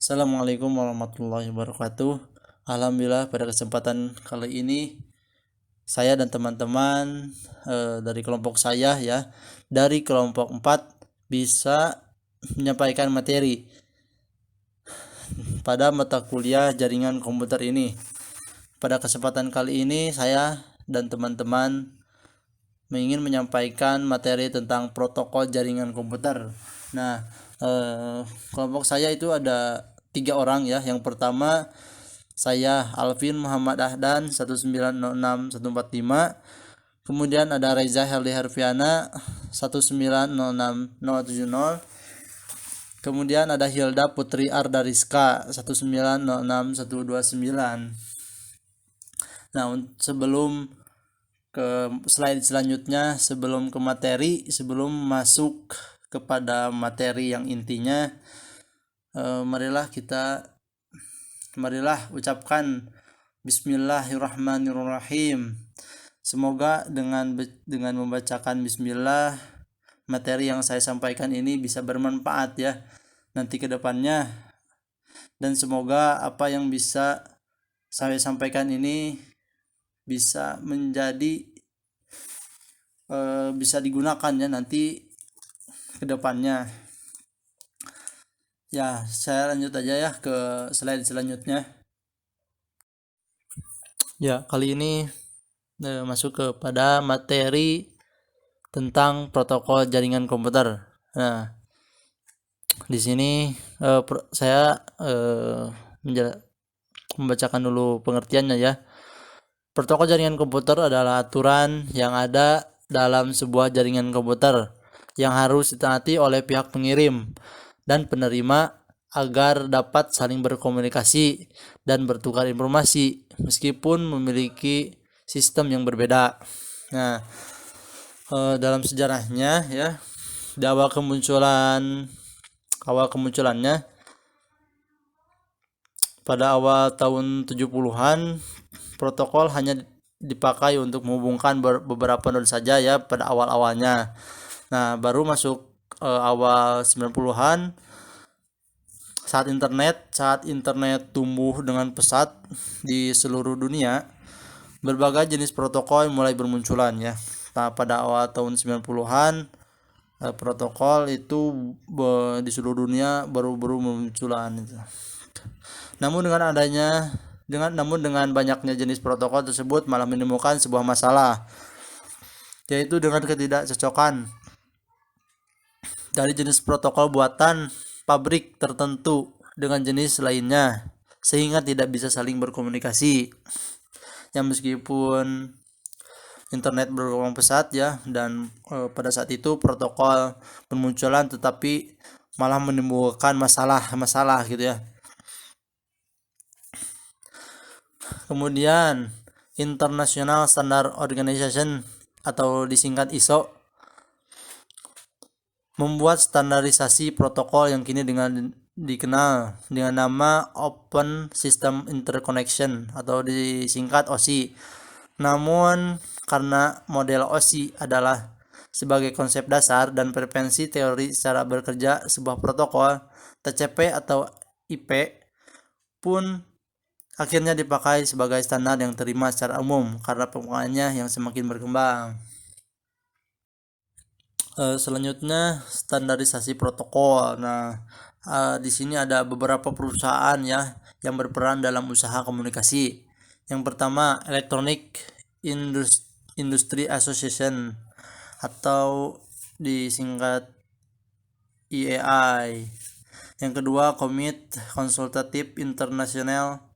Assalamualaikum warahmatullahi wabarakatuh. Alhamdulillah pada kesempatan kali ini saya dan teman-teman dari kelompok saya ya, dari kelompok 4 bisa menyampaikan materi pada mata kuliah jaringan komputer ini. Pada kesempatan kali ini saya dan teman-teman ingin menyampaikan materi tentang protokol jaringan komputer. Nah, kelompok saya itu ada 3 orang ya. Yang pertama saya Alvin Muhammad Ahdan 1906145. Kemudian ada Reza Heldi Harfiana 1906070. Kemudian ada Hilda Putri Ardariska 1906129. Nah, sebelum ke slide selanjutnya, sebelum ke materi, sebelum masuk kepada materi yang intinya, marilah ucapkan Bismillahirrahmanirrahim. Semoga dengan membacakan Bismillah, materi yang saya sampaikan ini bisa bermanfaat ya nanti ke depannya, dan semoga apa yang bisa saya sampaikan ini bisa menjadi bisa digunakan ya nanti ke depannya. Ya, saya lanjut aja ya ke slide selanjutnya. Ya, kali ini masuk kepada materi tentang protokol jaringan komputer. Nah, di sini saya membacakan dulu pengertiannya ya. Protokol jaringan komputer adalah aturan yang ada dalam sebuah jaringan komputer yang harus ditaati oleh pihak pengirim dan penerima agar dapat saling berkomunikasi dan bertukar informasi meskipun memiliki sistem yang berbeda. Nah, dalam sejarahnya ya, di awal kemunculannya pada awal tahun 70-an, protokol hanya dipakai untuk menghubungkan beberapa node saja ya pada awal-awalnya. Nah, baru masuk awal 90-an saat internet tumbuh dengan pesat di seluruh dunia, berbagai jenis protokol mulai bermunculan ya. Nah, pada awal tahun 90-an protokol itu di seluruh dunia baru bermunculan itu. Namun dengan banyaknya jenis protokol tersebut malah menimbulkan sebuah masalah, yaitu dengan ketidakcocokan dari jenis protokol buatan pabrik tertentu dengan jenis lainnya, sehingga tidak bisa saling berkomunikasi. Ya, meskipun internet berkembang pesat ya, dan pada saat itu protokol bermunculan, tetapi malah menimbulkan masalah gitu ya. Kemudian International Standard Organization atau disingkat ISO membuat standarisasi protokol yang kini dikenal dengan nama Open System Interconnection atau disingkat OSI. Namun karena model OSI adalah sebagai konsep dasar dan preferensi teori cara bekerja sebuah protokol, TCP atau IP pun akhirnya dipakai sebagai standar yang terima secara umum karena penggunaannya yang semakin berkembang. Selanjutnya standarisasi protokol. Nah, di sini ada beberapa perusahaan ya yang berperan dalam usaha komunikasi. Yang pertama, Electronic Industry Association atau disingkat EAI. Yang kedua, Commit Consultative International,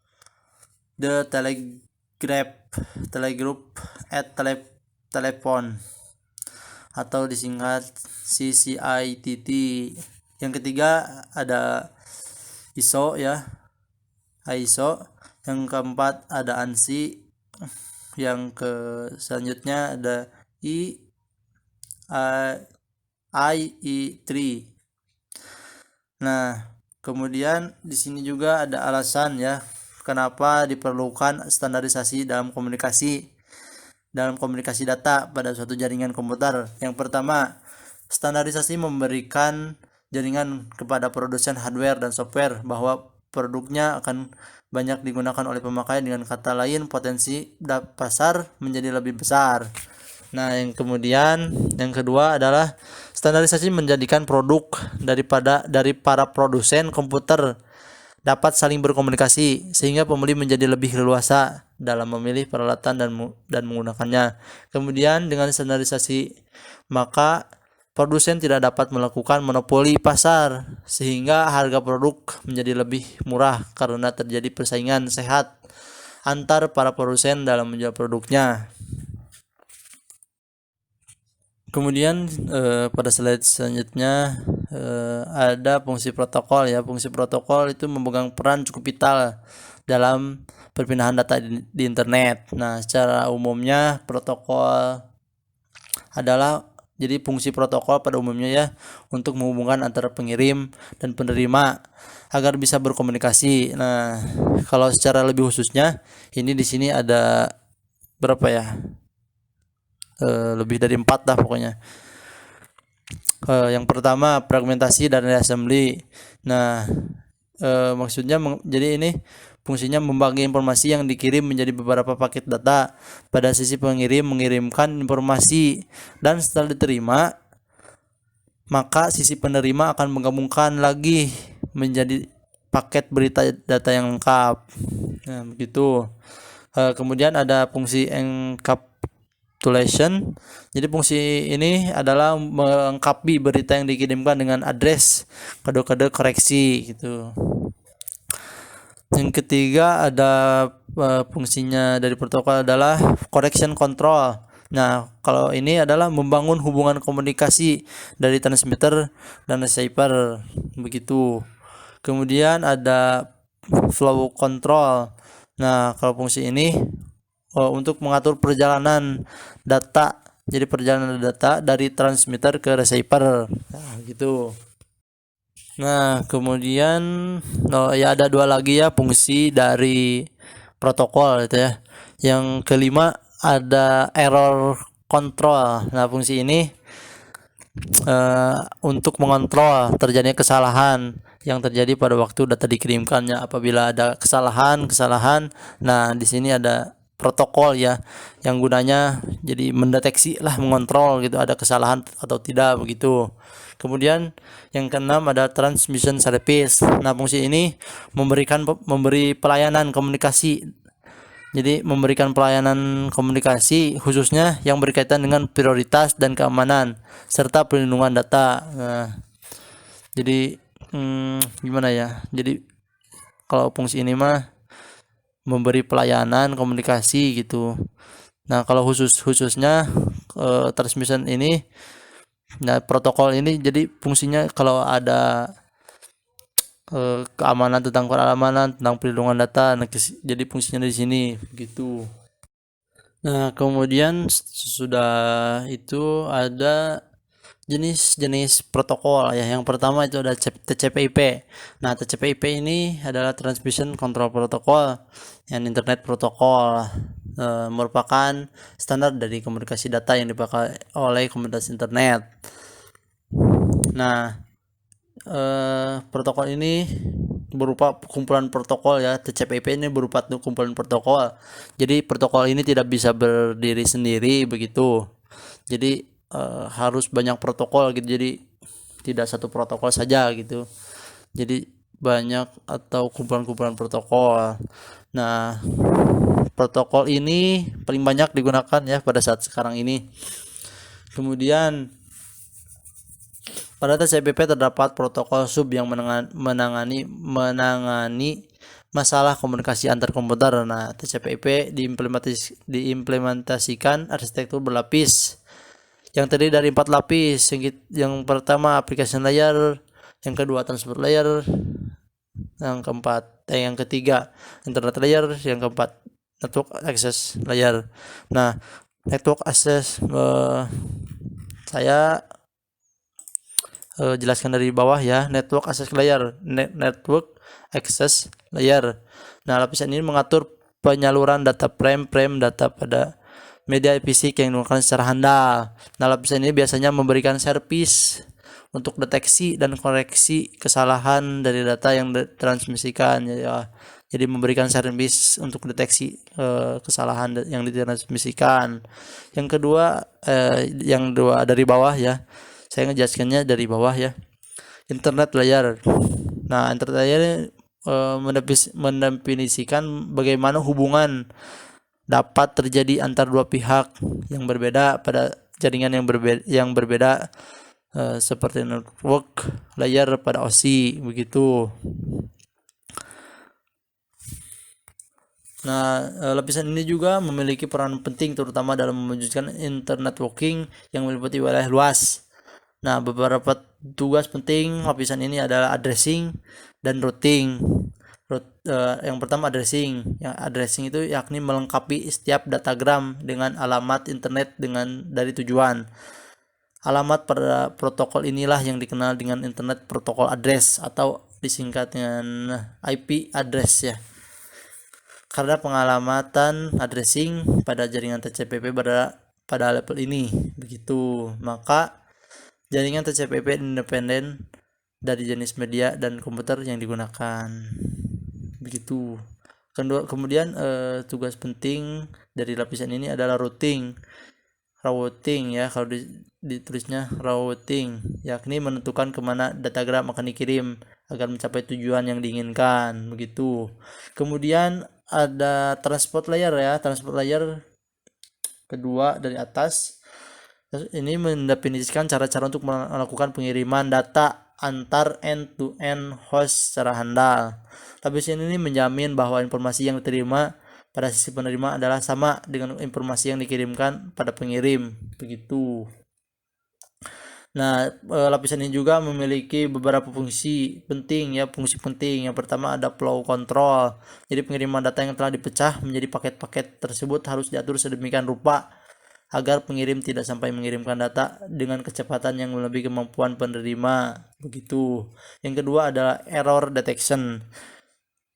The Telegraph at Telephone atau disingkat CCITT. Yang ketiga ada ISO ya, ISO. Yang keempat ada ANSI. Yang selanjutnya ada IE3. Nah, kemudian di sini juga ada alasan ya kenapa diperlukan standarisasi dalam komunikasi data pada suatu jaringan komputer. Yang pertama, standarisasi memberikan jaringan kepada produsen hardware dan software bahwa produknya akan banyak digunakan oleh pemakai. Dengan kata lain, potensi pasar menjadi lebih besar. Nah, yang kedua adalah standarisasi menjadikan produk dari para produsen komputer dapat saling berkomunikasi sehingga pembeli menjadi lebih leluasa dalam memilih peralatan dan menggunakannya. Kemudian dengan standarisasi maka produsen tidak dapat melakukan monopoli pasar sehingga harga produk menjadi lebih murah karena terjadi persaingan sehat antar para produsen dalam menjual produknya. Kemudian pada slide selanjutnya ada fungsi protokol ya. Fungsi protokol itu memegang peran cukup vital dalam perpindahan data di internet. Nah, secara umumnya protokol adalah jadi fungsi protokol pada umumnya ya untuk menghubungkan antara pengirim dan penerima agar bisa berkomunikasi. Nah, kalau secara lebih khususnya ini di sini ada berapa ya? Lebih dari 4 lah pokoknya. Yang pertama fragmentasi dan reassembly. Nah, maksudnya jadi ini fungsinya membagi informasi yang dikirim menjadi beberapa paket data. Pada sisi pengirim mengirimkan informasi dan setelah diterima maka sisi penerima akan menggabungkan lagi menjadi paket berita data yang lengkap. Nah, begitu. Kemudian ada fungsi encapsulation. Jadi fungsi ini adalah melengkapi berita yang dikirimkan dengan address, kode-kode koreksi gitu. Yang ketiga ada fungsinya dari protokol adalah correction control. Nah, kalau ini adalah membangun hubungan komunikasi dari transmitter dan receiver begitu. Kemudian ada flow control. Nah, kalau fungsi ini untuk mengatur perjalanan data. Jadi perjalanan data dari transmitter ke receiver. Nah, gitu. Nah, kemudian ya ada 2 lagi ya fungsi dari protokol itu ya. Yang kelima ada error control. Nah, fungsi ini untuk mengontrol terjadinya kesalahan yang terjadi pada waktu data dikirimkannya. Apabila ada kesalahan, nah di sini ada protokol ya yang gunanya jadi mendeteksi lah, mengontrol gitu ada kesalahan atau tidak begitu. Kemudian yang keenam ada transmission service. Nah, fungsi ini memberi pelayanan komunikasi. Jadi memberikan pelayanan komunikasi khususnya yang berkaitan dengan prioritas dan keamanan serta perlindungan data. Nah, jadi gimana ya? Jadi kalau fungsi ini mah memberi pelayanan komunikasi gitu. Nah, kalau khususnya transmission ini, nah protokol ini jadi fungsinya kalau ada keamanan, tentang perlindungan data. Nah, jadi fungsinya di sini begitu. Nah, kemudian sudah itu ada jenis-jenis protokol ya. Yang pertama itu ada TCP/IP. Nah, TCP/IP ini adalah Transmission Control Protocol yang Internet Protocol. Merupakan standar dari komunikasi data yang dipakai oleh komunitas internet. Nah, protokol ini berupa kumpulan protokol ya. TCP/IP ini berupa kumpulan protokol. Jadi protokol ini tidak bisa berdiri sendiri begitu. Jadi harus banyak protokol gitu. Jadi tidak satu protokol saja gitu. Jadi banyak atau kumpulan-kumpulan protokol. Nah, protokol ini paling banyak digunakan ya pada saat sekarang ini. Kemudian pada TCP/IP terdapat protokol sub yang menangani masalah komunikasi antar komputer. Nah, TCP/IP diimplementasikan arsitektur berlapis yang terdiri dari 4 lapis. Yang pertama application layer, yang kedua transport layer, yang ketiga internet layer, yang keempat network access layer. Nah, network access saya jelaskan dari bawah ya. Network access layer, network access layer. Nah, lapisan ini mengatur penyaluran data frame data pada media fisik yang digunakan secara handal. Nah, lapisan ini biasanya memberikan servis untuk deteksi dan koreksi kesalahan dari data yang ditransmisikan ya. Jadi memberikan servis untuk deteksi kesalahan yang ditransmisikan. Yang kedua, yang dua dari bawah ya. Saya ngejelaskannya dari bawah ya. Internet layer. Nah, internet layer mendefinisikan bagaimana hubungan dapat terjadi antar dua pihak yang berbeda pada jaringan yang berbeda seperti network layer pada OSI begitu. Nah, lapisan ini juga memiliki peran penting terutama dalam mewujudkan internet networking yang meliputi wilayah luas. Nah, beberapa tugas penting lapisan ini adalah addressing dan routing. Yang pertama addressing. Yang addressing itu yakni melengkapi setiap datagram dengan alamat internet dari tujuan. Alamat pada protokol inilah yang dikenal dengan internet protokol address atau disingkat dengan IP address ya. Karena pengalamatan addressing pada jaringan TCP/IP pada level ini begitu, maka jaringan TCP/IP independen dari jenis media dan komputer yang digunakan begitu. Kemudian tugas penting dari lapisan ini adalah routing ya, kalau ditulisnya routing, yakni menentukan kemana datagram akan dikirim agar mencapai tujuan yang diinginkan begitu. Kemudian ada transport layer ya, transport layer kedua dari atas. Ini mendefinisikan cara-cara untuk melakukan pengiriman data antar end-to-end host secara handal. Lapisan ini menjamin bahwa informasi yang diterima pada sisi penerima adalah sama dengan informasi yang dikirimkan pada pengirim begitu. Nah, lapisan ini juga memiliki beberapa fungsi penting ya. Fungsi penting yang pertama ada flow control. Jadi pengiriman data yang telah dipecah menjadi paket-paket tersebut harus diatur sedemikian rupa agar pengirim tidak sampai mengirimkan data dengan kecepatan yang melebihi kemampuan penerima begitu. Yang kedua adalah error detection.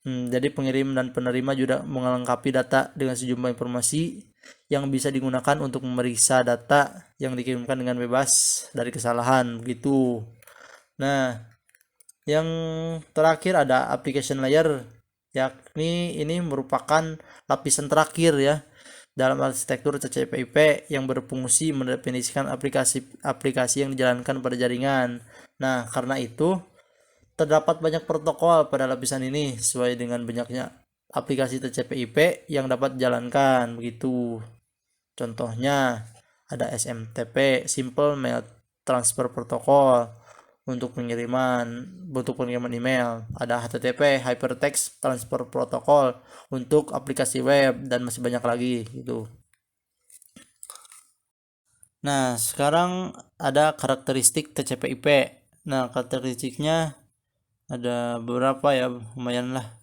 Jadi pengirim dan penerima juga melengkapi data dengan sejumlah informasi yang bisa digunakan untuk memeriksa data yang dikirimkan dengan bebas dari kesalahan begitu. Nah, yang terakhir ada application layer, yakni ini merupakan lapisan terakhir ya dalam arsitektur TCP/IP yang berfungsi mendefinisikan aplikasi yang dijalankan pada jaringan. Nah, karena itu terdapat banyak protokol pada lapisan ini sesuai dengan banyaknya aplikasi TCP/IP yang dapat dijalankan begitu. Contohnya ada SMTP, Simple Mail Transfer Protocol untuk pengiriman email, ada HTTP, Hypertext Transfer Protocol untuk aplikasi web, dan masih banyak lagi gitu. Nah, sekarang ada karakteristik TCP/IP. Nah, karakteristiknya ada beberapa ya, lumayan lah.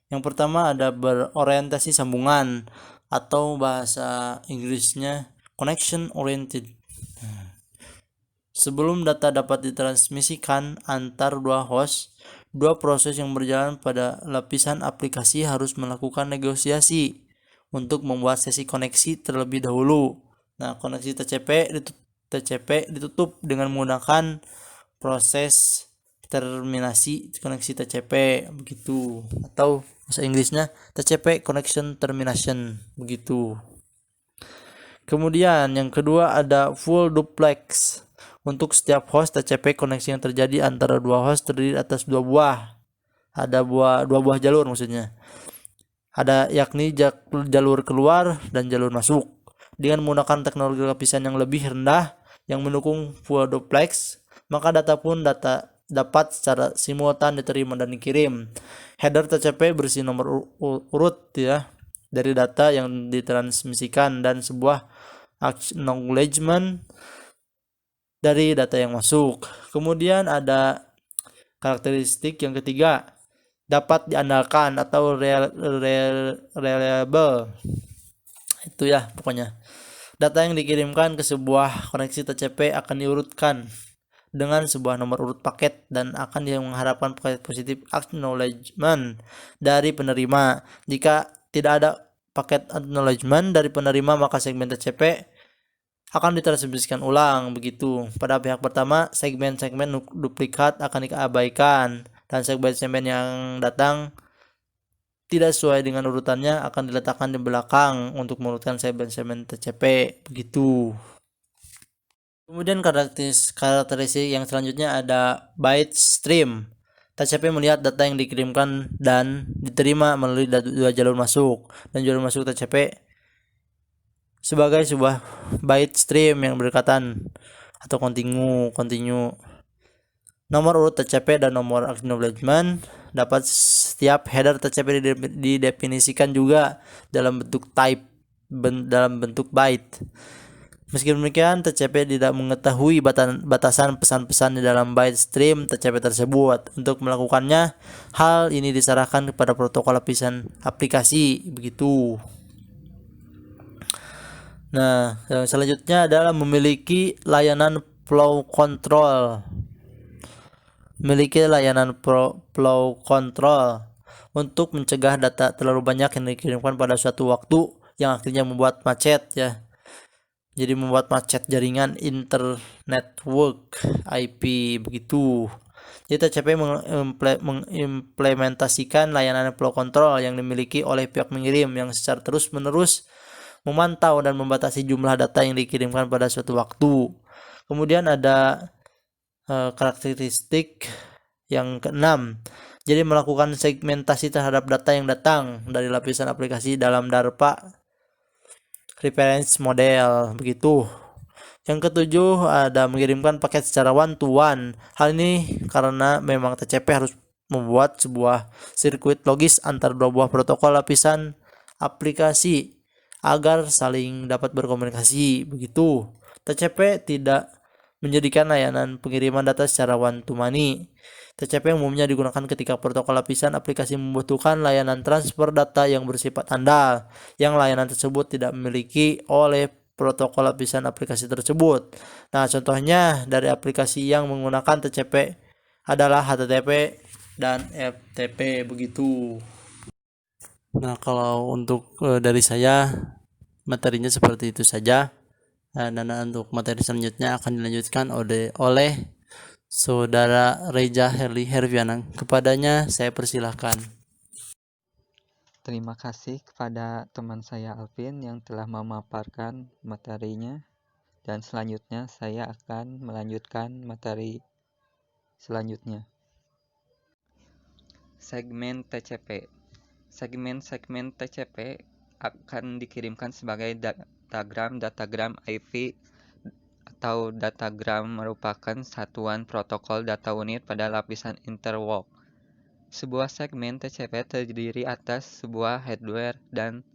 Yang pertama ada berorientasi sambungan atau bahasa Inggrisnya connection oriented. Sebelum data dapat ditransmisikan antar dua host, dua proses yang berjalan pada lapisan aplikasi harus melakukan negosiasi untuk membuat sesi koneksi terlebih dahulu. Nah, koneksi TCP ditutup dengan menggunakan proses terminasi koneksi TCP begitu, atau bahasa Inggrisnya TCP connection termination begitu. Kemudian yang kedua ada full duplex. Untuk setiap host TCP koneksi yang terjadi antara dua host terdiri atas dua buah jalur maksudnya. Ada yakni jalur keluar dan jalur masuk. Dengan menggunakan teknologi lapisan yang lebih rendah yang mendukung full duplex, maka data dapat secara simultan diterima dan dikirim. Header TCP berisi nomor urut ya dari data yang ditransmisikan dan sebuah acknowledgement dari data yang masuk. Kemudian ada karakteristik yang ketiga, dapat diandalkan atau reliable. Itu ya pokoknya. Data yang dikirimkan ke sebuah koneksi TCP akan diurutkan dengan sebuah nomor urut paket dan akan mengharapkan paket positif acknowledgement dari penerima. Jika tidak ada paket acknowledgement dari penerima, maka segmen TCP akan ditransmisikan ulang begitu. Pada pihak pertama, segmen-segmen duplikat akan diabaikan dan segmen-segmen yang datang tidak sesuai dengan urutannya akan diletakkan di belakang untuk mengurutkan segmen-segmen TCP begitu. Kemudian karakteristik yang selanjutnya ada byte stream. TCP melihat data yang dikirimkan dan diterima melalui dua jalur masuk, dan jalur masuk TCP sebagai sebuah byte stream yang berdekatan atau kontinu. Nomor urut TCP dan nomor acknowledgement dapat setiap header TCP didefinisikan juga dalam bentuk type dalam bentuk byte. Meski demikian, TCP tidak mengetahui batasan pesan-pesan di dalam byte stream TCP tersebut. Untuk melakukannya, hal ini diserahkan kepada protokol lapisan aplikasi begitu. Nah, yang selanjutnya adalah memiliki layanan flow control. Flow control untuk mencegah data terlalu banyak yang dikirimkan pada suatu waktu yang akhirnya membuat macet ya. Jadi membuat macet jaringan internetwork IP begitu. Jadi TCP mengimplementasikan layanan flow control yang dimiliki oleh pihak mengirim yang secara terus-menerus memantau dan membatasi jumlah data yang dikirimkan pada suatu waktu. Kemudian ada karakteristik yang keenam. Jadi melakukan segmentasi terhadap data yang datang dari lapisan aplikasi dalam DARPA reference model begitu. Yang ketujuh ada mengirimkan paket secara one to one. Hal ini karena memang TCP harus membuat sebuah sirkuit logis antar dua buah protokol lapisan aplikasi agar saling dapat berkomunikasi begitu. TCP tidak menjadikan layanan pengiriman data secara one to many. TCP umumnya digunakan ketika protokol lapisan aplikasi membutuhkan layanan transfer data yang bersifat andal, yang layanan tersebut tidak memiliki oleh protokol lapisan aplikasi tersebut. Nah, contohnya dari aplikasi yang menggunakan TCP adalah HTTP dan FTP begitu. Nah, kalau untuk dari saya materinya seperti itu saja. Dan untuk materi selanjutnya akan dilanjutkan oleh Saudara Reza Hervianang. Kepadanya saya persilahkan. Terima kasih kepada teman saya Alvin yang telah memaparkan materinya, dan selanjutnya saya akan melanjutkan materi selanjutnya. Segmen TCP. Segmen-segmen TCP akan dikirimkan sebagai datagram IP atau datagram merupakan satuan protokol data unit pada lapisan interwalk. Sebuah segmen TCP terdiri atas sebuah hardware dan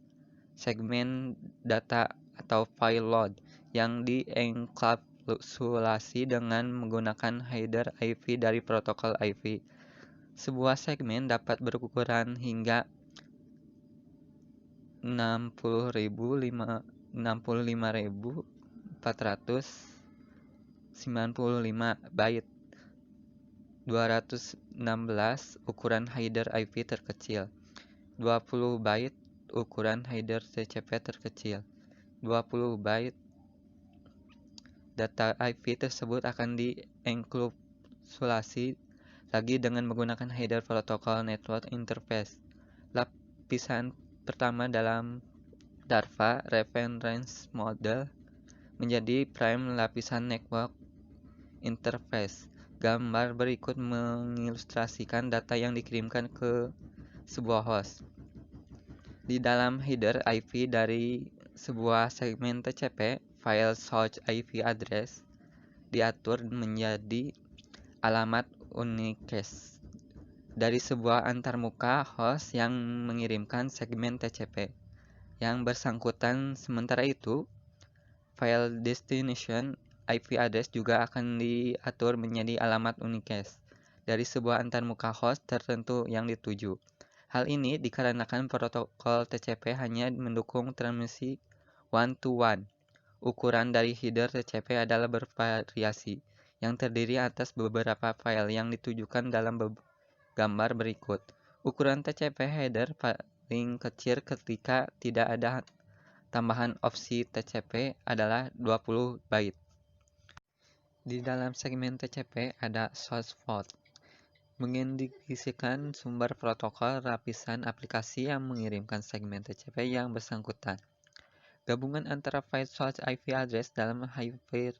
segmen data atau file load yang dienkapsulasi dengan menggunakan header IP dari protokol IP. Sebuah segmen dapat berukuran hingga 65.495 byte. 216 ukuran header IP terkecil. 20 byte ukuran header TCP terkecil. 20 byte data IP tersebut akan dienkapsulasi lagi dengan menggunakan header protokol network interface. Lapisan pertama dalam DARPA reference model menjadi prime lapisan network interface. Gambar berikut mengilustrasikan data yang dikirimkan ke sebuah host. Di dalam header IP dari sebuah segmen TCP, file source IP address diatur menjadi alamat unicast dari sebuah antarmuka host yang mengirimkan segmen TCP yang bersangkutan. Sementara itu, file destination IP address juga akan diatur menjadi alamat unicast dari sebuah antarmuka host tertentu yang dituju. Hal ini dikarenakan protokol TCP hanya mendukung transmisi one to one. Ukuran dari header TCP adalah bervariasi, yang terdiri atas beberapa file yang ditujukan dalam gambar berikut. Ukuran TCP header paling kecil ketika tidak ada tambahan opsi TCP adalah 20 byte. Di dalam segmen TCP ada source port, mengindikasikan sumber protokol lapisan aplikasi yang mengirimkan segmen TCP yang bersangkutan. Gabungan antara file source IP address dalam IP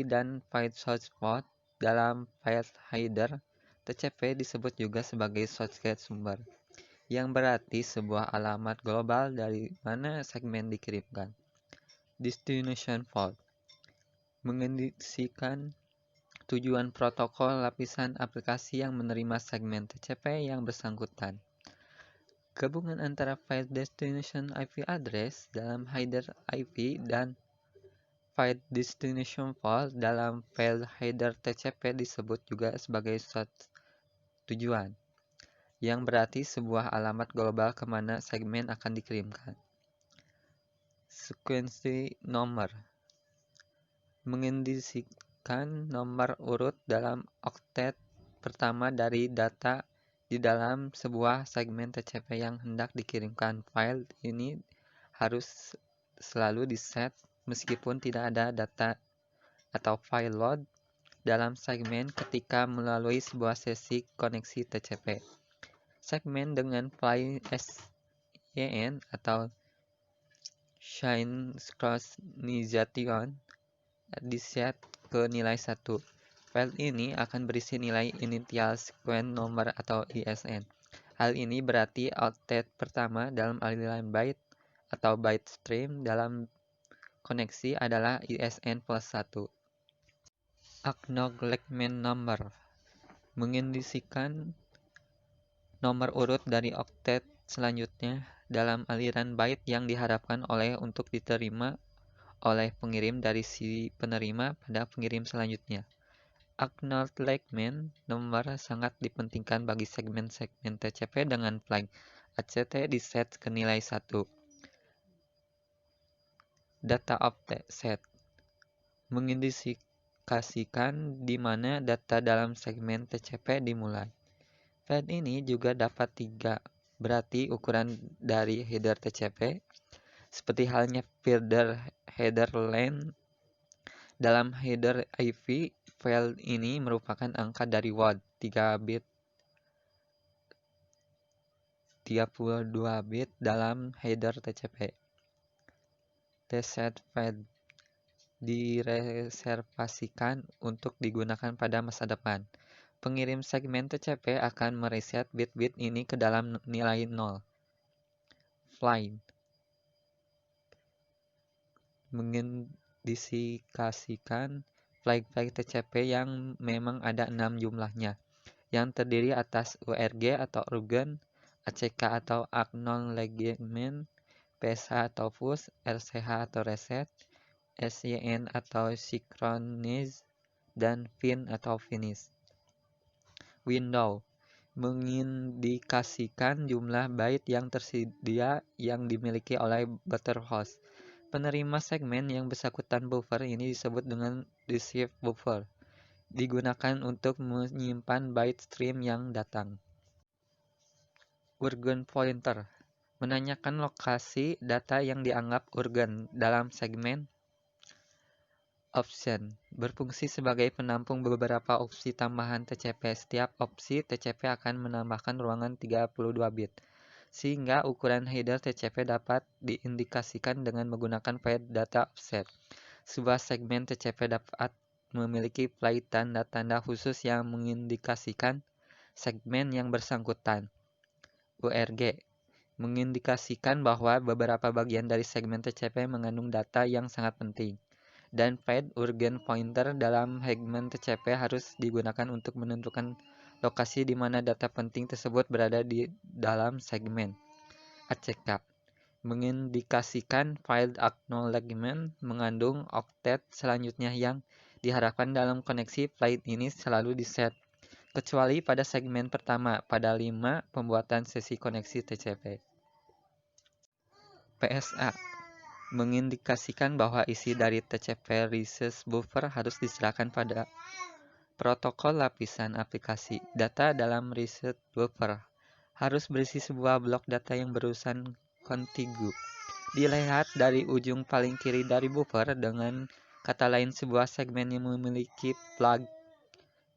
dan file source port dalam file header TCP disebut juga sebagai source get sumber, yang berarti sebuah alamat global dari mana segmen dikirimkan. Destination port mengindikasikan tujuan protokol lapisan aplikasi yang menerima segmen TCP yang bersangkutan. Gabungan antara file destination IP address dalam header IP dan file destination port dalam file header TCP disebut juga sebagai source tujuan, yang berarti sebuah alamat global kemana segmen akan dikirimkan. Sekuensi nomor mengindikasikan nomor urut dalam oktet pertama dari data di dalam sebuah segmen TCP yang hendak dikirimkan. File ini harus selalu diset meskipun tidak ada data atau file load dalam segmen ketika melalui sebuah sesi koneksi TCP. Segmen dengan file SYN atau synchronization diset ke nilai 1. File ini akan berisi nilai initial sequence nomor atau ISN. Hal ini berarti oktet pertama dalam aliran byte atau byte stream dalam koneksi adalah ISN plus 1. Acknowledgement number mengindikasikan nomor urut dari oktet selanjutnya dalam aliran byte yang diharapkan untuk diterima oleh pengirim dari si penerima pada pengirim selanjutnya. Acknowledgement number sangat dipentingkan bagi segmen-segmen TCP dengan flag ACT diset ke nilai 1. Data offset mengindikasikan di mana data dalam segmen TCP dimulai. File ini juga dapat 3, berarti ukuran dari header TCP, seperti halnya header LAN. Dalam header IP, file ini merupakan angka dari word 3 bit 32 bit dalam header TCP. Tset file direservasikan untuk digunakan pada masa depan. Pengirim segmen TCP akan mereset bit-bit ini ke dalam nilai 0. Flag mengindikasikan flag-flag TCP yang memang ada 6 jumlahnya, yang terdiri atas URG atau urgen, ACK atau acknowledgement, PSH atau push, RCH atau reset, SYN atau synchronize, dan FIN atau finish. Window mengindikasikan jumlah byte yang tersedia yang dimiliki oleh Butterhost. Penerima segmen yang bersangkutan buffer ini disebut dengan receive buffer, digunakan untuk menyimpan byte stream yang datang. Urgent pointer menanyakan lokasi data yang dianggap urgen dalam segmen. Option berfungsi sebagai penampung beberapa opsi tambahan TCP. Setiap opsi TCP akan menambahkan ruangan 32 bit, sehingga ukuran header TCP dapat diindikasikan dengan menggunakan file data offset. Sebuah segmen TCP dapat memiliki file tanda-tanda khusus yang mengindikasikan segmen yang bersangkutan. URG mengindikasikan bahwa beberapa bagian dari segmen TCP mengandung data yang sangat penting, dan file urgent pointer dalam segmen TCP harus digunakan untuk menentukan lokasi di mana data penting tersebut berada di dalam segmen. ACK mengindikasikan file acknowledgement mengandung oktet selanjutnya yang diharapkan dalam koneksi. File ini selalu diset, kecuali pada segmen pertama pada 5 pembuatan sesi koneksi TCP. PSA mengindikasikan bahwa isi dari TCP receive buffer harus diserahkan pada protokol lapisan aplikasi. Data dalam receive buffer harus berisi sebuah blok data yang berurusan kontigu. Dilihat dari ujung paling kiri dari buffer, dengan kata lain sebuah segmen yang memiliki plug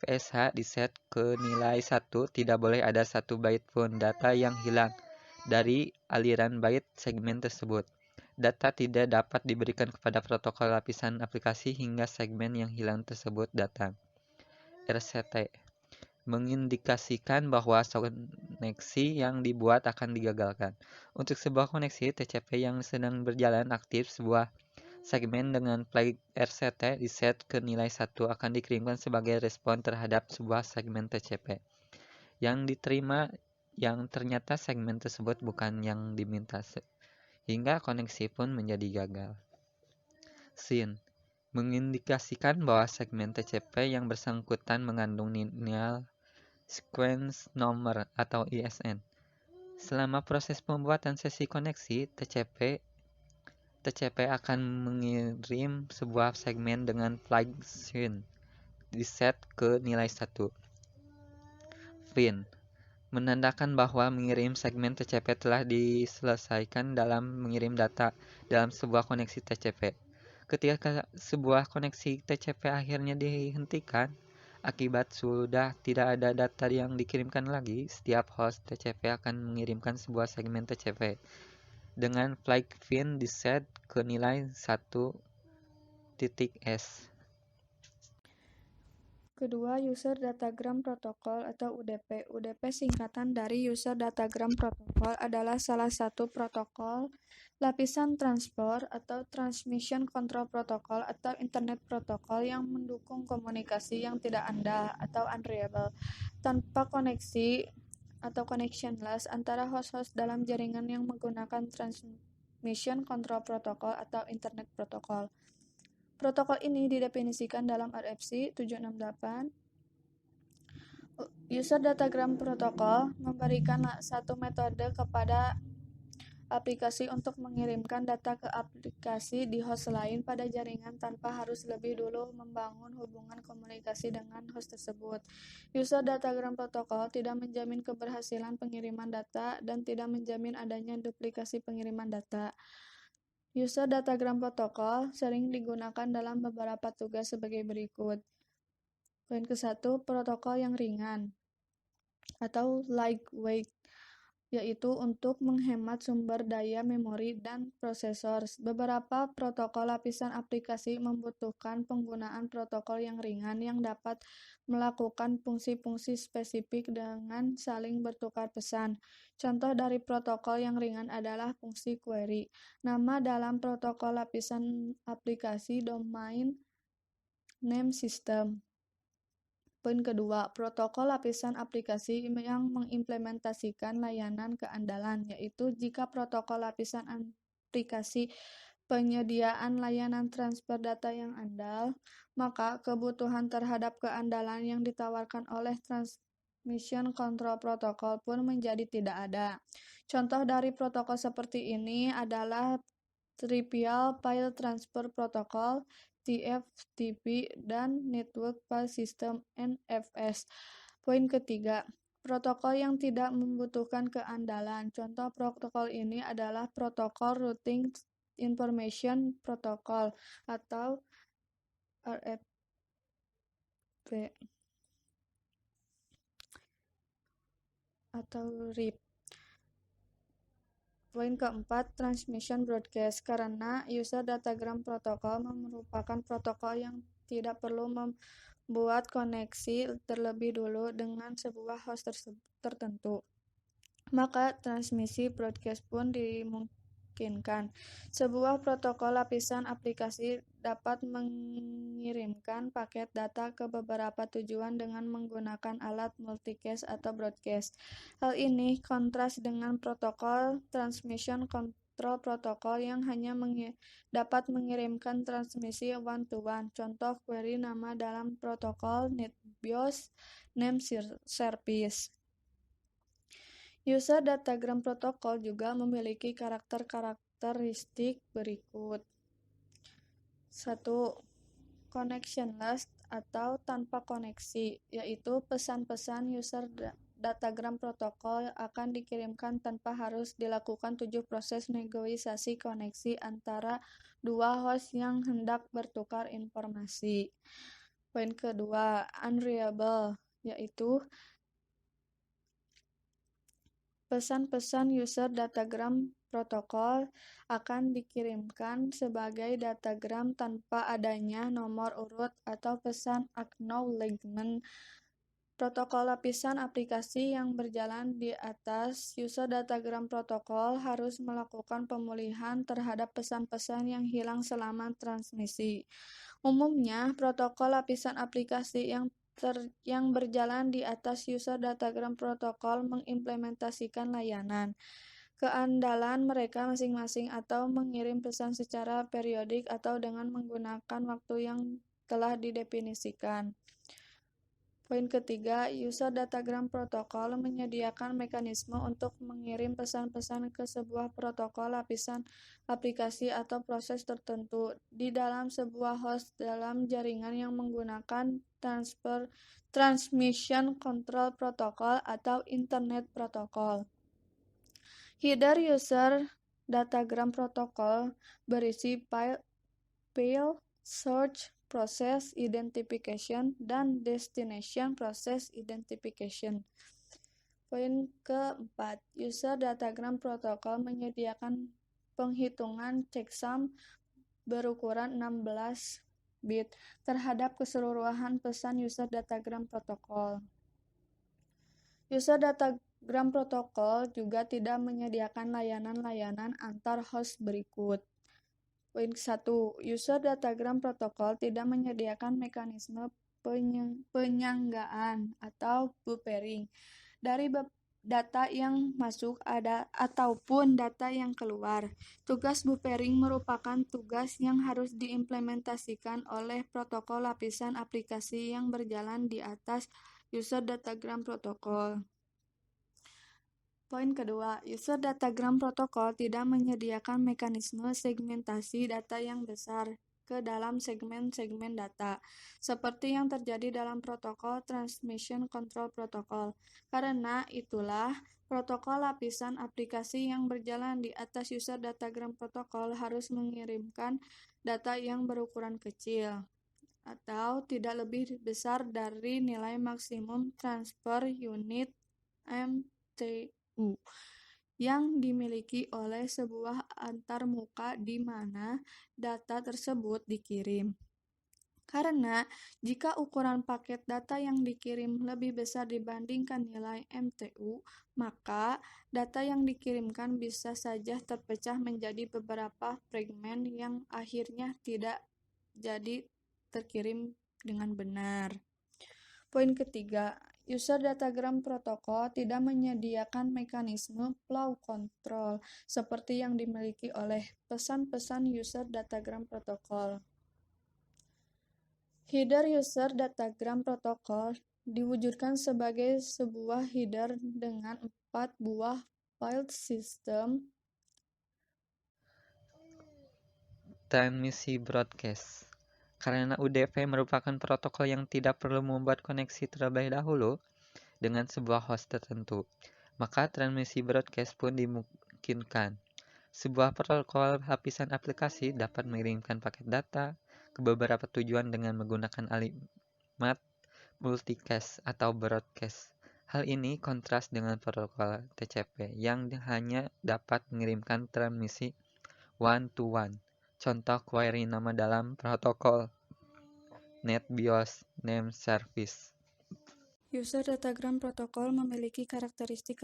PSH diset ke nilai 1, tidak boleh ada 1 byte pun data yang hilang dari aliran byte segmen tersebut. Data tidak dapat diberikan kepada protokol lapisan aplikasi hingga segmen yang hilang tersebut datang. RCT mengindikasikan bahwa koneksi yang dibuat akan digagalkan. Untuk sebuah koneksi TCP yang sedang berjalan aktif, sebuah segmen dengan flag RCT diset ke nilai 1 akan dikirimkan sebagai respon terhadap sebuah segmen TCP yang diterima yang ternyata segmen tersebut bukan yang diminta, hingga koneksi pun menjadi gagal. SYN mengindikasikan bahwa segmen TCP yang bersangkutan mengandung nilai sequence number atau ISN. Selama proses pembuatan sesi koneksi, TCP akan mengirim sebuah segmen dengan flag SYN diset ke nilai 1. FIN menandakan bahwa mengirim segmen TCP telah diselesaikan dalam mengirim data dalam sebuah koneksi TCP. Ketika sebuah koneksi TCP akhirnya dihentikan, akibat sudah tidak ada data yang dikirimkan lagi, setiap host TCP akan mengirimkan sebuah segmen TCP dengan flag FIN diset ke nilai 1.s. Kedua, User Datagram Protocol atau UDP. UDP singkatan dari User Datagram Protocol adalah salah satu protokol lapisan transport atau Transmission Control Protocol atau Internet Protocol yang mendukung komunikasi yang tidak andal atau unreliable tanpa koneksi atau connectionless antara host-host dalam jaringan yang menggunakan Transmission Control Protocol atau Internet Protocol. Protokol ini didefinisikan dalam RFC 768. User Datagram Protocol memberikan satu metode kepada aplikasi untuk mengirimkan data ke aplikasi di host lain pada jaringan tanpa harus lebih dulu membangun hubungan komunikasi dengan host tersebut. User Datagram Protocol tidak menjamin keberhasilan pengiriman data dan tidak menjamin adanya duplikasi pengiriman data. User Datagram Protocol sering digunakan dalam beberapa tugas sebagai berikut. Poin ke-1, protokol yang ringan atau lightweight, yaitu untuk menghemat sumber daya memori dan prosesor. Beberapa protokol lapisan aplikasi membutuhkan penggunaan protokol yang ringan yang dapat melakukan fungsi-fungsi spesifik dengan saling bertukar pesan. Contoh dari protokol yang ringan adalah fungsi query. Nama dalam protokol lapisan aplikasi domain name system. Poin kedua, protokol lapisan aplikasi yang mengimplementasikan layanan keandalan, yaitu jika protokol lapisan aplikasi penyediaan layanan transfer data yang andal, maka kebutuhan terhadap keandalan yang ditawarkan oleh Transmission Control Protocol pun menjadi tidak ada. Contoh dari protokol seperti ini adalah Trivial File Transfer Protocol, TFTP, dan Network File System (NFS). Poin ketiga, protokol yang tidak membutuhkan keandalan. Contoh protokol ini adalah protokol Routing Information Protocol atau RFP atau RIP. Poin keempat, Transmission Broadcast. Karena User Datagram Protocol merupakan protokol yang tidak perlu membuat koneksi terlebih dulu dengan sebuah host tertentu, maka transmisi broadcast pun dimungkinkan. Sebuah protokol lapisan aplikasi dapat mengirimkan paket data ke beberapa tujuan dengan menggunakan alat multicast atau broadcast. Hal ini kontras dengan protokol Transmission Control Protocol yang hanya dapat mengirimkan transmisi one-to-one. Contoh query nama dalam protokol NetBIOS Name Service. User Datagram Protocol juga memiliki karakteristik berikut. 1. Connectionless atau tanpa koneksi, yaitu pesan-pesan user datagram protokol akan dikirimkan tanpa harus dilakukan 7 proses negosiasi koneksi antara dua host yang hendak bertukar informasi. Poin kedua, unreliable, yaitu pesan-pesan user datagram protokol akan dikirimkan sebagai datagram tanpa adanya nomor urut atau pesan acknowledgement. Protokol lapisan aplikasi yang berjalan di atas user datagram protokol harus melakukan pemulihan terhadap pesan-pesan yang hilang selama transmisi. Umumnya, protokol lapisan aplikasi yang berjalan di atas user datagram protokol mengimplementasikan layanan, keandalan mereka masing-masing atau mengirim pesan secara periodik atau dengan menggunakan waktu yang telah didefinisikan. Poin ketiga, user datagram protokol menyediakan mekanisme untuk mengirim pesan-pesan ke sebuah protokol lapisan aplikasi atau proses tertentu di dalam sebuah host dalam jaringan yang menggunakan Transmission Control Protocol atau Internet Protocol. Header user datagram protokol berisi file search process identification dan destination process identification. Poin keempat, user datagram protokol menyediakan penghitungan checksum berukuran 16 bit terhadap keseluruhan pesan user datagram protokol. User datagram protokol juga tidak menyediakan layanan-layanan antar host berikut. Poin 1. User datagram protokol tidak menyediakan mekanisme penyanggaan atau buffering dari data yang masuk ataupun data yang keluar. Tugas buffering merupakan tugas yang harus diimplementasikan oleh protokol lapisan aplikasi yang berjalan di atas user datagram protokol. Poin kedua, user datagram protokol tidak menyediakan mekanisme segmentasi data yang besar ke dalam segmen-segmen data, seperti yang terjadi dalam protokol Transmission Control Protocol. Karena itulah, protokol lapisan aplikasi yang berjalan di atas user datagram protokol harus mengirimkan data yang berukuran kecil atau tidak lebih besar dari nilai maksimum transfer unit MTU yang dimiliki oleh sebuah antarmuka di mana data tersebut dikirim. Karena jika ukuran paket data yang dikirim lebih besar dibandingkan nilai MTU, maka data yang dikirimkan bisa saja terpecah menjadi beberapa fragmen yang akhirnya tidak jadi terkirim dengan benar. Poin ketiga, user datagram protokol tidak menyediakan mekanisme flow control seperti yang dimiliki oleh pesan-pesan user datagram protokol. Header user datagram protokol diwujudkan sebagai sebuah header dengan 4 buah file system Transmisi broadcast. Karena UDP merupakan protokol yang tidak perlu membuat koneksi terlebih dahulu dengan sebuah host tertentu, maka transmisi broadcast pun dimungkinkan. Sebuah protokol lapisan aplikasi dapat mengirimkan paket data ke beberapa tujuan dengan menggunakan alimat multicast atau broadcast. Hal ini kontras dengan protokol TCP yang hanya dapat mengirimkan transmisi one-to-one. Contoh query nama dalam protokol NetBIOS Name Service. User datagram protokol memiliki karakteristik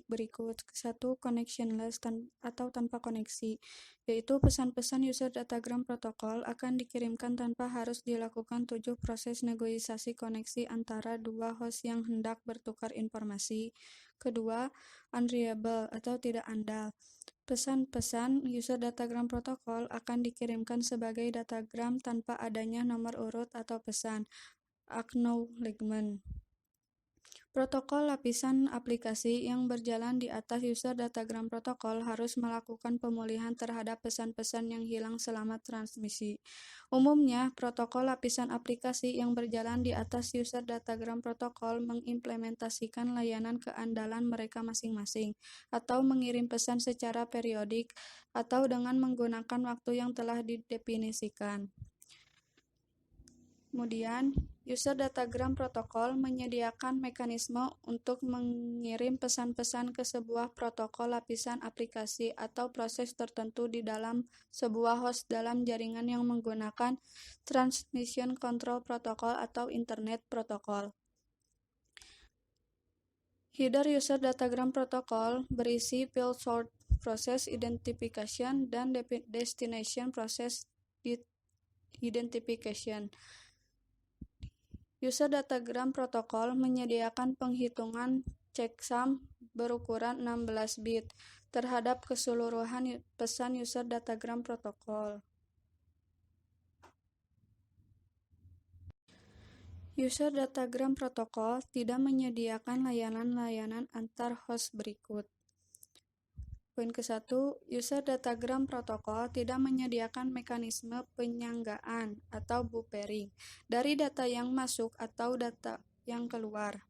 berikut. 1. Connectionless atau tanpa koneksi, yaitu pesan-pesan user datagram protokol akan dikirimkan tanpa harus dilakukan 7 proses negosiasi koneksi antara dua host yang hendak bertukar informasi. Kedua, unreliable atau tidak andal. Pesan-pesan user datagram protokol akan dikirimkan sebagai datagram tanpa adanya nomor urut atau pesan acknowledgement. Protokol lapisan aplikasi yang berjalan di atas user datagram protokol harus melakukan pemulihan terhadap pesan-pesan yang hilang selama transmisi. Umumnya, protokol lapisan aplikasi yang berjalan di atas user datagram protokol mengimplementasikan layanan keandalan mereka masing-masing, atau mengirim pesan secara periodik, atau dengan menggunakan waktu yang telah didefinisikan. Kemudian, user datagram protokol menyediakan mekanisme untuk mengirim pesan-pesan ke sebuah protokol lapisan aplikasi atau proses tertentu di dalam sebuah host dalam jaringan yang menggunakan Transmission Control Protocol atau Internet Protocol. Header user datagram protokol berisi field source process identification dan destination process identification. User datagram protokol menyediakan penghitungan checksum berukuran 16 bit terhadap keseluruhan pesan user datagram protokol. User datagram protokol tidak menyediakan layanan-layanan antar host berikut. Poin ke-1, user datagram protokol tidak menyediakan mekanisme penyanggaan atau buffering dari data yang masuk atau data yang keluar.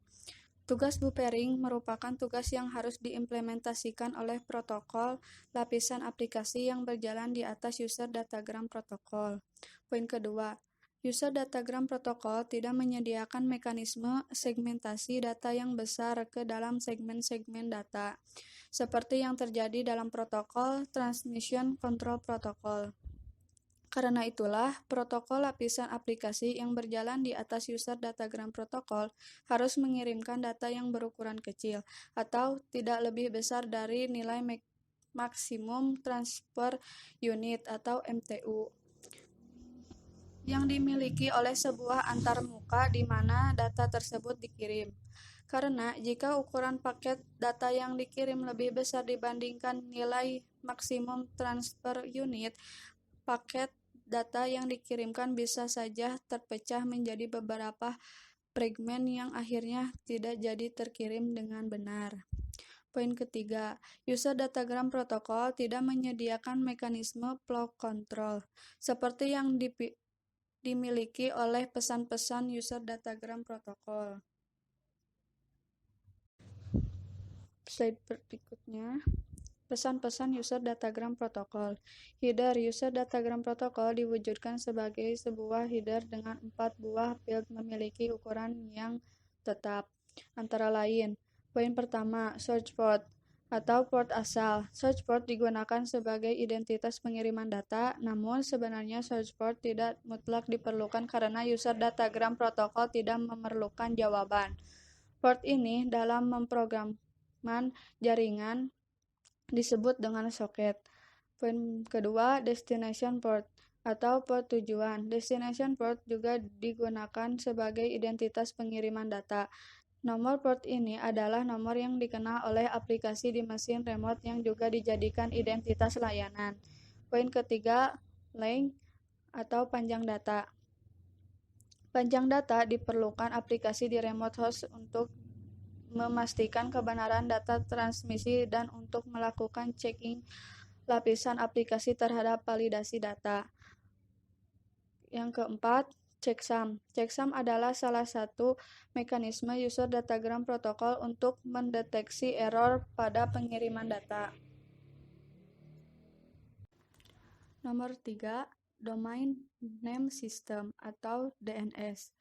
Tugas buffering merupakan tugas yang harus diimplementasikan oleh protokol lapisan aplikasi yang berjalan di atas user datagram protokol. Poin kedua, user datagram protokol tidak menyediakan mekanisme segmentasi data yang besar ke dalam segmen-segmen data, seperti yang terjadi dalam protokol Transmission Control Protocol. Karena itulah, protokol lapisan aplikasi yang berjalan di atas user datagram protokol harus mengirimkan data yang berukuran kecil, atau tidak lebih besar dari nilai maksimum transfer unit atau MTU yang dimiliki oleh sebuah antarmuka di mana data tersebut dikirim. Karena jika ukuran paket data yang dikirim lebih besar dibandingkan nilai maksimum transfer unit, paket data yang dikirimkan bisa saja terpecah menjadi beberapa fragmen yang akhirnya tidak jadi terkirim dengan benar. Poin ketiga, user datagram protokol tidak menyediakan mekanisme flow control, seperti yang dimiliki oleh pesan-pesan user datagram protokol. Slide berikutnya, pesan-pesan user datagram protokol. Header user datagram protokol diwujudkan sebagai sebuah header dengan 4 buah field memiliki ukuran yang tetap. Antara lain, poin pertama, source port atau port asal. Source port digunakan sebagai identitas pengiriman data, namun sebenarnya source port tidak mutlak diperlukan karena user datagram protokol tidak memerlukan jawaban. Port ini dalam memprogram jaringan disebut dengan soket. Poin kedua, destination port atau port tujuan. Destination port juga digunakan sebagai identitas pengiriman data. Nomor port ini adalah nomor yang dikenal oleh aplikasi di mesin remote yang juga dijadikan identitas layanan. Poin ketiga, length atau panjang data. Panjang data diperlukan aplikasi di remote host untuk memastikan kebenaran data transmisi dan untuk melakukan checking lapisan aplikasi terhadap validasi data. Yang keempat, checksum. Checksum adalah salah satu mekanisme user datagram protokol untuk mendeteksi error pada pengiriman data. Nomor 3, Domain Name System atau DNS,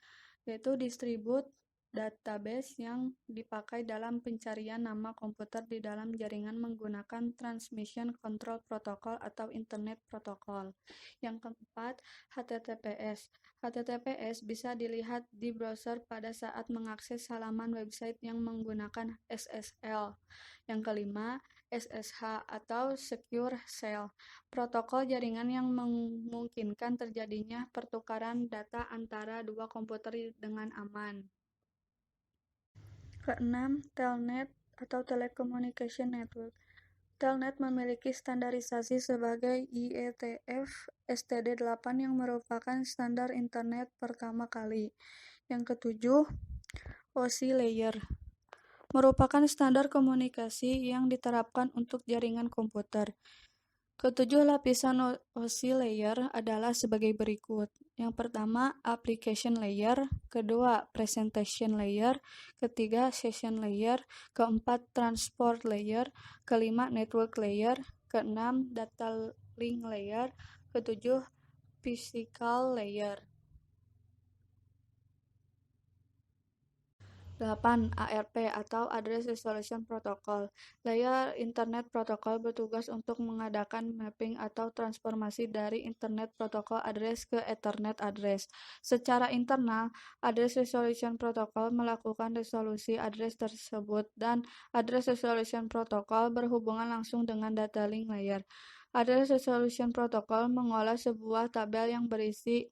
yaitu distribute database yang dipakai dalam pencarian nama komputer di dalam jaringan menggunakan Transmission Control Protocol atau Internet Protocol. Yang keempat, HTTPS. HTTPS bisa dilihat di browser pada saat mengakses halaman website yang menggunakan SSL. Yang kelima, SSH atau Secure Shell, protokol jaringan yang memungkinkan terjadinya pertukaran data antara dua komputer dengan aman. Keenam, Telnet atau Telecommunication Network. Telnet memiliki standarisasi sebagai IETF STD8 yang merupakan standar internet pertama kali. Yang ketujuh, OSI Layer. merupakan standar komunikasi yang diterapkan untuk jaringan komputer. Ketujuh lapisan OSI layer adalah sebagai berikut. Yang pertama, application layer, kedua, presentation layer, ketiga, session layer, keempat, transport layer, kelima, network layer, keenam, data link layer, ketujuh, physical layer. 8. ARP atau Address Resolution Protocol. Layer Internet Protocol bertugas untuk mengadakan mapping atau transformasi dari Internet Protocol Address ke Ethernet Address. Secara internal, Address Resolution Protocol melakukan resolusi address tersebut dan Address Resolution Protocol berhubungan langsung dengan data link layer. Address Resolution Protocol mengolah sebuah tabel yang berisi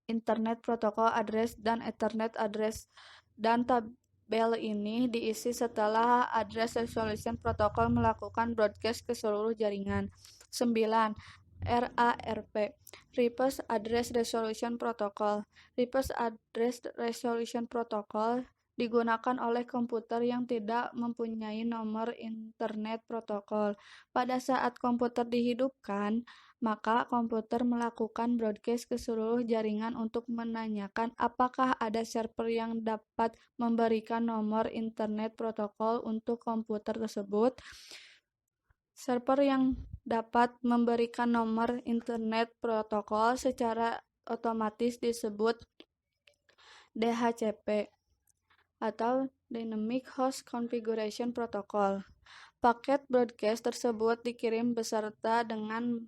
Internet Protocol Address dan Ethernet Address, dan tabel ini diisi setelah Address Resolution Protocol melakukan broadcast ke seluruh jaringan. 9. RARP Reverse Address Resolution Protocol. Reverse Address Resolution Protocol digunakan oleh komputer yang tidak mempunyai nomor internet protokol. Pada saat komputer dihidupkan, maka komputer melakukan broadcast ke seluruh jaringan untuk menanyakan apakah ada server yang dapat memberikan nomor internet protokol untuk komputer tersebut. Server yang dapat memberikan nomor internet protokol secara otomatis disebut DHCP atau Dynamic Host Configuration Protocol. Paket broadcast tersebut dikirim beserta dengan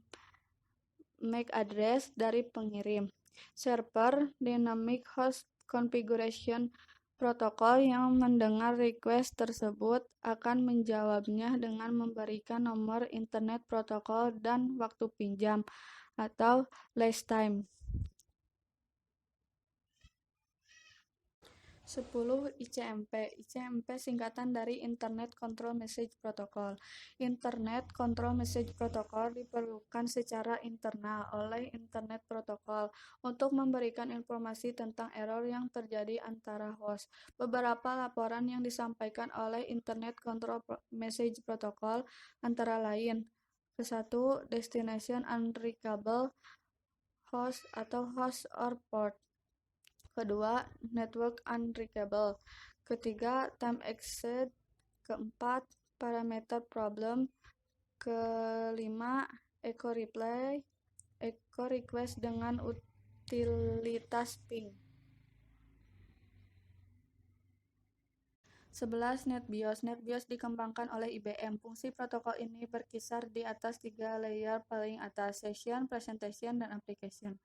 MAC address dari pengirim. Server Dynamic Host Configuration Protocol yang mendengar request tersebut akan menjawabnya dengan memberikan nomor internet protokol dan waktu pinjam atau last time. 10. ICMP. ICMP singkatan dari Internet Control Message Protocol. Internet Control Message Protocol diperlukan secara internal oleh Internet Protocol untuk memberikan informasi tentang error yang terjadi antara host. Beberapa laporan yang disampaikan oleh Internet Control Message Protocol antara lain: ke-1, destination unreachable host atau host or port. Kedua, network unreachable. Ketiga, time exceed. Keempat, parameter problem. Kelima, echo request dengan utilitas ping. 11. NetBIOS. NetBIOS dikembangkan oleh IBM. Fungsi protokol ini berkisar di atas 3 layer paling atas: session, presentation, dan application.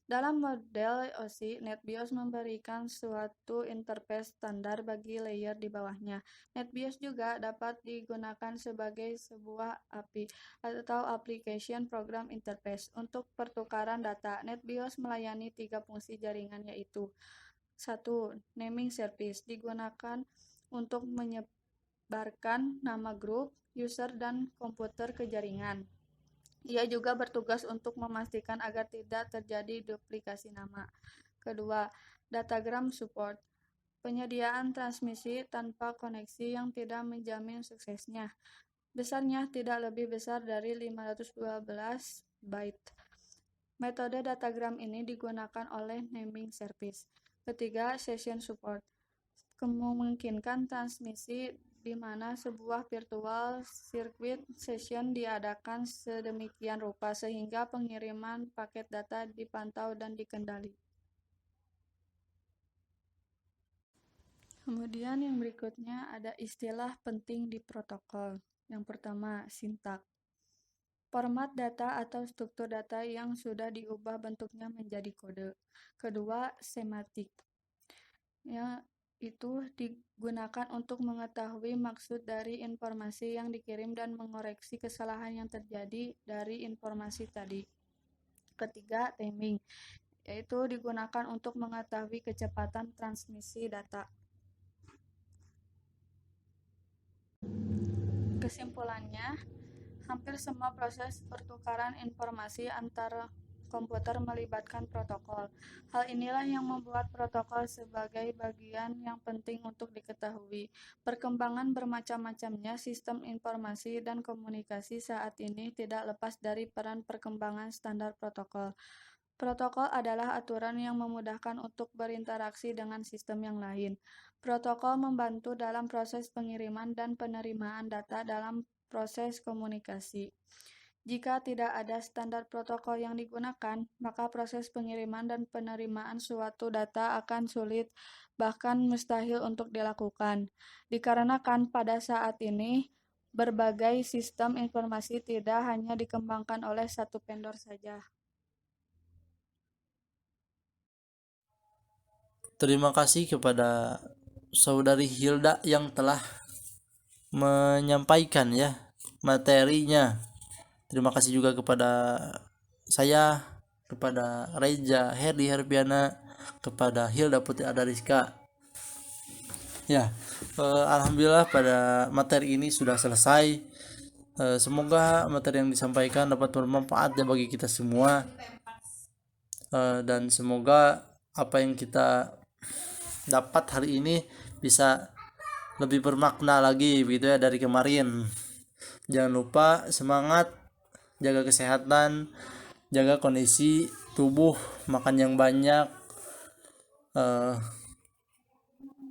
Dalam model OSI, NetBIOS memberikan suatu interface standar bagi layer di bawahnya. NetBIOS juga dapat digunakan sebagai sebuah API atau Application Program Interface untuk pertukaran data. NetBIOS melayani 3 fungsi jaringan, yaitu: 1. Naming service digunakan untuk menyebarkan nama grup, user, dan komputer ke jaringan. Ia juga bertugas untuk memastikan agar tidak terjadi duplikasi nama. Kedua, datagram support. Penyediaan transmisi tanpa koneksi yang tidak menjamin suksesnya. Besarnya tidak lebih besar dari 512 byte. Metode datagram ini digunakan oleh naming service. Ketiga, session support. Memungkinkan transmisi di mana sebuah virtual circuit session diadakan sedemikian rupa sehingga pengiriman paket data dipantau dan dikendali. Kemudian yang berikutnya ada istilah penting di protokol. Yang pertama, sintak. Format data atau struktur data yang sudah diubah bentuknya menjadi kode. Kedua, semantik. Itu digunakan untuk mengetahui maksud dari informasi yang dikirim dan mengoreksi kesalahan yang terjadi dari informasi tadi. Ketiga, timing, yaitu digunakan untuk mengetahui kecepatan transmisi data. Kesimpulannya, hampir semua proses pertukaran informasi antar komputer melibatkan protokol. Hal inilah yang membuat protokol sebagai bagian yang penting untuk diketahui. Perkembangan bermacam-macamnya sistem informasi dan komunikasi saat ini tidak lepas dari peran perkembangan standar protokol. Protokol adalah aturan yang memudahkan untuk berinteraksi dengan sistem yang lain. Protokol membantu dalam proses pengiriman dan penerimaan data dalam proses komunikasi. Jika tidak ada standar protokol yang digunakan, maka proses pengiriman dan penerimaan suatu data akan sulit, bahkan mustahil untuk dilakukan. Dikarenakan pada saat ini, berbagai sistem informasi tidak hanya dikembangkan oleh satu vendor saja. Terima kasih kepada Saudari Hilda yang telah menyampaikan ya materinya. Terima kasih juga kepada saya, kepada Reja Herdi Herbiana, kepada Hilda Putri Adariska. Ya, alhamdulillah pada materi ini sudah selesai. Semoga materi yang disampaikan dapat bermanfaat ya bagi kita semua. Dan semoga apa yang kita dapat hari ini bisa lebih bermakna lagi begitu ya dari kemarin. Jangan lupa semangat, jaga kesehatan, jaga kondisi tubuh, makan yang banyak,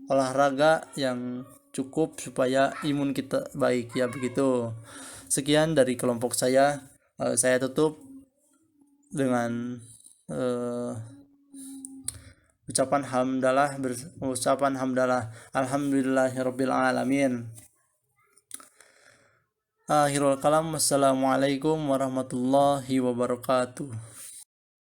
olahraga yang cukup supaya imun kita baik ya begitu. Sekian dari kelompok saya tutup dengan ucapan hamdalah alhamdulillahirabbil alamin. Akhirul kalam, wassalamualaikum warahmatullahi wabarakatuh.